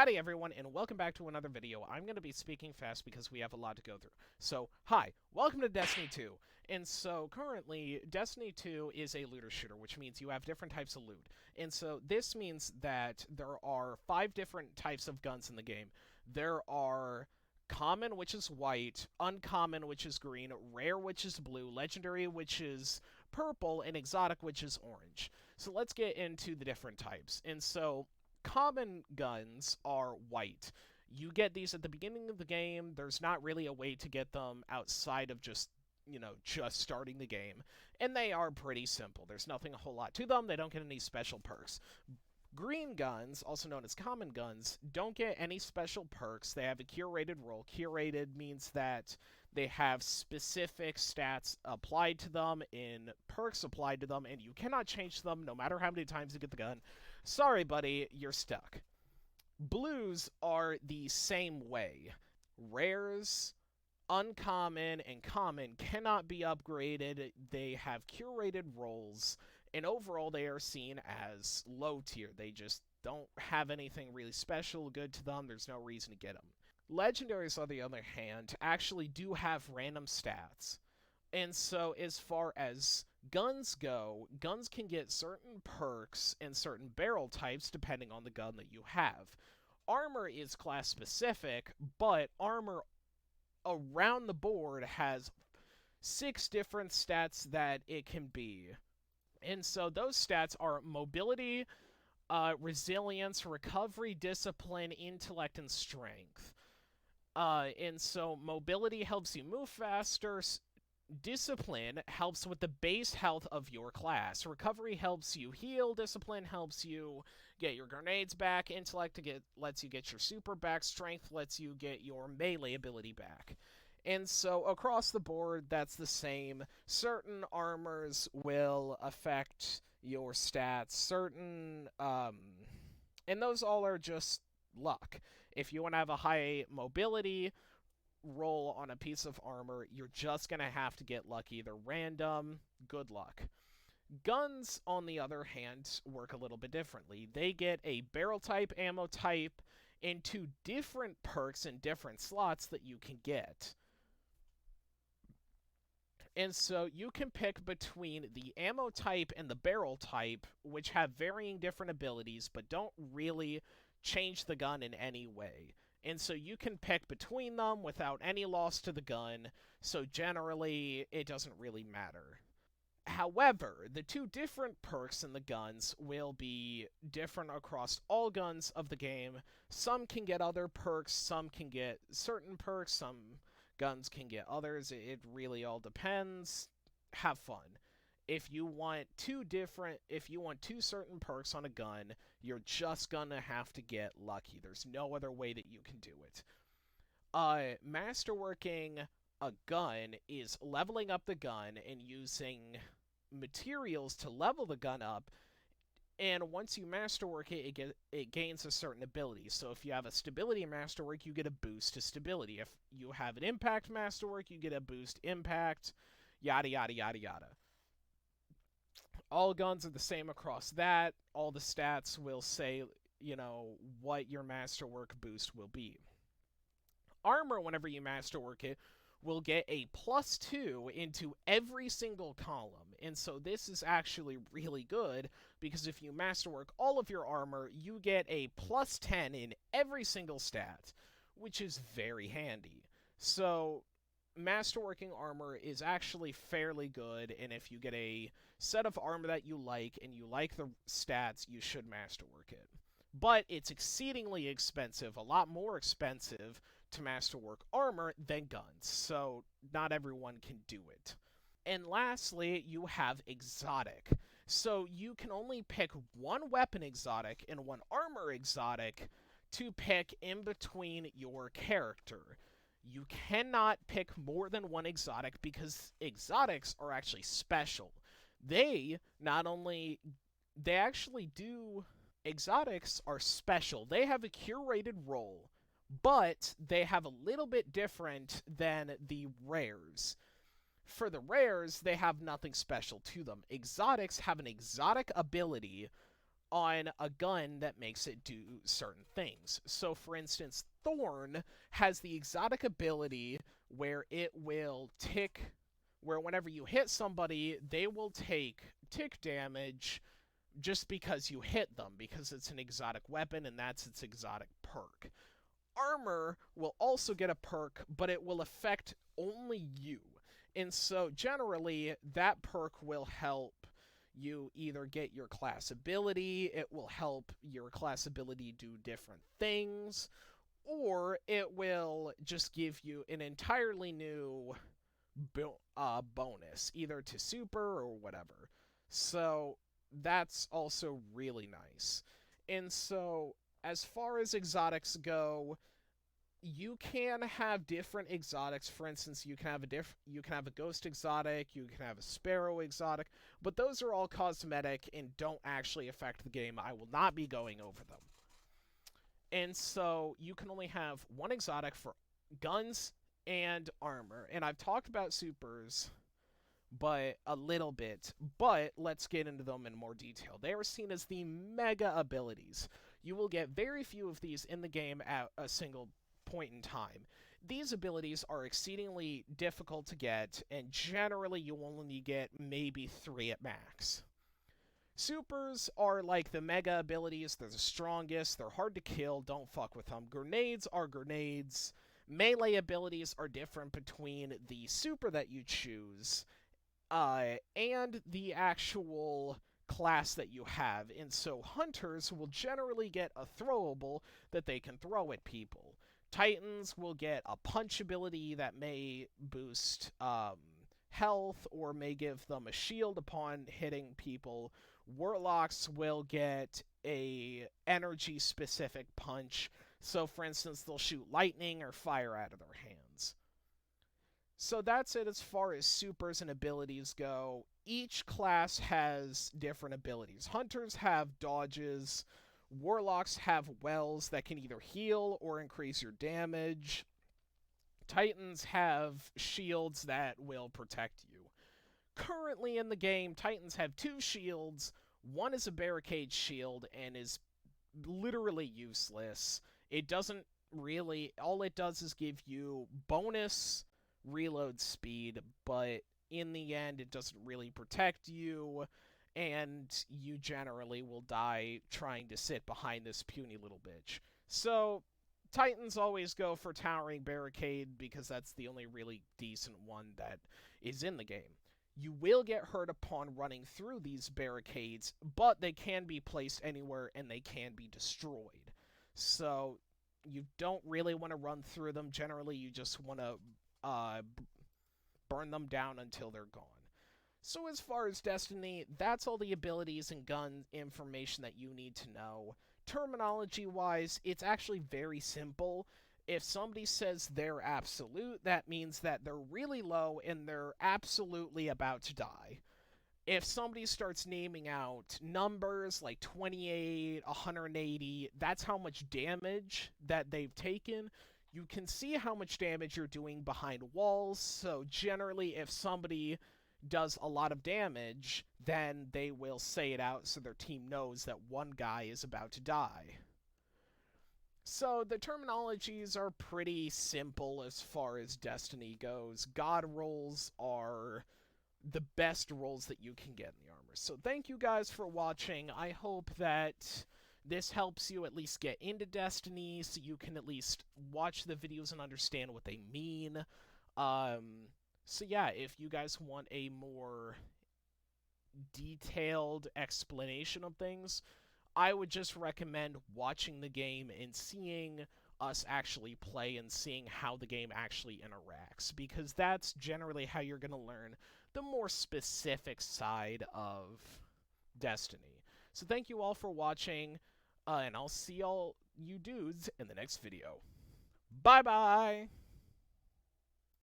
Howdy everyone, and welcome back to another video. I'm going to be speaking fast because we have a lot to go through. So, hi, welcome to Destiny 2. And so, currently, Destiny 2 is a looter shooter, which means you have different types of loot. And so, this means that there are 5 different types of guns in the game. There are common, which is white, uncommon, which is green, rare, which is blue, legendary, which is purple, and exotic, which is orange. So, let's get into the different types. And so, common guns are white. You get these at the beginning of the game. There's not really a way to get them outside of just starting the game. And they are pretty simple. There's nothing a whole lot to them. They don't get any special perks. Green guns, also known as common guns, don't get any special perks. They have a curated role. Curated means that they have specific stats applied to them, in perks applied to them, and you cannot change them no matter how many times you get the gun. Sorry, buddy, you're stuck. Blues are the same way. Rares, uncommon, and common cannot be upgraded. They have curated roles, and overall they are seen as low tier. They just don't have anything really special good to them. There's no reason to get them. Legendaries, on the other hand, actually do have random stats. And so, as far as guns go, guns can get certain perks and certain barrel types depending on the gun that you have. Armor is class specific, but armor around the board has 6 different stats that it can be. And so those stats are mobility, resilience, recovery, discipline, intellect, and strength. And so mobility helps you move faster. Discipline helps with the base health of your class. Recovery helps you heal. Discipline helps you get your grenades back. Intellect lets you get your super back. Strength lets you get your melee ability back. And so across the board, that's the same. Certain armors will affect your stats. And those all are just luck. If you want to have a high mobility roll on a piece of armor, you're just going to have to get lucky. They're random. Good luck. Guns, on the other hand, work a little bit differently. They get a barrel type, ammo type, and 2 different perks in different slots that you can get. And so you can pick between the ammo type and the barrel type, which have varying different abilities, but don't really change the gun in any way. And so you can pick between them without any loss to the gun, so generally it doesn't really matter. However, the 2 different perks in the guns will be different across all guns of the game. Some can get other perks, some can get certain perks, some guns can get others. It really all depends. Have fun. If you want 2 certain perks on a gun, you're just gonna have to get lucky. There's no other way that you can do it. Masterworking a gun is leveling up the gun and using materials to level the gun up. And once you masterwork it, it gains a certain ability. So if you have a stability masterwork, you get a boost to stability. If you have an impact masterwork, you get a boost impact, yada yada yada yada. All guns are the same across that. All the stats will say, what your masterwork boost will be. Armor, whenever you masterwork it, will get a +2 into every single column. And so this is actually really good, because if you masterwork all of your armor, you get a +10 in every single stat, which is very handy. So masterworking armor is actually fairly good, and if you get a set of armor that you like and you like the stats, you should masterwork it. But it's exceedingly expensive, a lot more expensive to masterwork armor than guns, so not everyone can do it. And lastly, you have exotic. So you can only pick 1 weapon exotic and 1 armor exotic to pick in between your character. You cannot pick more than 1 exotic because exotics are actually special. Exotics are special. They have a curated role, but they have a little bit different than the rares. For the rares, they have nothing special to them. Exotics have an exotic ability on a gun that makes it do certain things. So, for instance, Thorn has the exotic ability where it will tick, where whenever you hit somebody, they will take tick damage just because you hit them, because it's an exotic weapon and that's its exotic perk. Armor will also get a perk, but it will affect only you. And so generally, that perk will help you either get your class ability, it will help your class ability do different things, or it will just give you an entirely new bonus, either to super or whatever. So that's also really nice. And so, as far as exotics go, you can have different exotics. For instance, you can have a ghost exotic, you can have a sparrow exotic, but those are all cosmetic and don't actually affect the game. I will not be going over them. And so you can only have one exotic for guns and armor. And I've talked about supers but a little bit, but let's get into them in more detail. They are seen as the mega abilities. You will get very few of these in the game at a single point in time. These abilities are exceedingly difficult to get, and generally you only get maybe 3 at max. Supers are like the mega abilities. They're the strongest, they're hard to kill, don't fuck with them. Grenades are grenades. Melee abilities are different between the super that you choose and the actual class that you have. And so hunters will generally get a throwable that they can throw at people. Titans will get a punch ability that may boost health or may give them a shield upon hitting people. Warlocks will get a energy specific punch. So for instance, they'll shoot lightning or fire out of their hands. So that's it as far as supers and abilities go. Each class has different abilities. Hunters have dodges. Warlocks have wells that can either heal or increase your damage. Titans have shields that will protect you. Currently in the game, Titans have 2 shields. One is a barricade shield and is literally useless. It doesn't really... All it does is give you bonus reload speed, but in the end it doesn't really protect you, and you generally will die trying to sit behind this puny little bitch. So Titans always go for Towering Barricade because that's the only really decent one that is in the game. You will get hurt upon running through these barricades, but they can be placed anywhere and they can be destroyed. So you don't really want to run through them. Generally, you just want to burn them down until they're gone. So as far as Destiny, that's all the abilities and gun information that you need to know. Terminology-wise, it's actually very simple. If somebody says they're absolute, that means that they're really low and they're absolutely about to die. If somebody starts naming out numbers like 28, 180, that's how much damage that they've taken. You can see how much damage you're doing behind walls, so generally if somebody does a lot of damage, then they will say it out so their team knows that one guy is about to die. So the terminologies are pretty simple as far as Destiny goes. God rolls are the best rolls that you can get in the armor. So thank you guys for watching. I hope that this helps you at least get into Destiny so you can at least watch the videos and understand what they mean. So yeah, if you guys want a more detailed explanation of things, I would just recommend watching the game and seeing us actually play and seeing how the game actually interacts, because that's generally how you're going to learn the more specific side of Destiny. So thank you all for watching, and I'll see all you dudes in the next video. Bye-bye!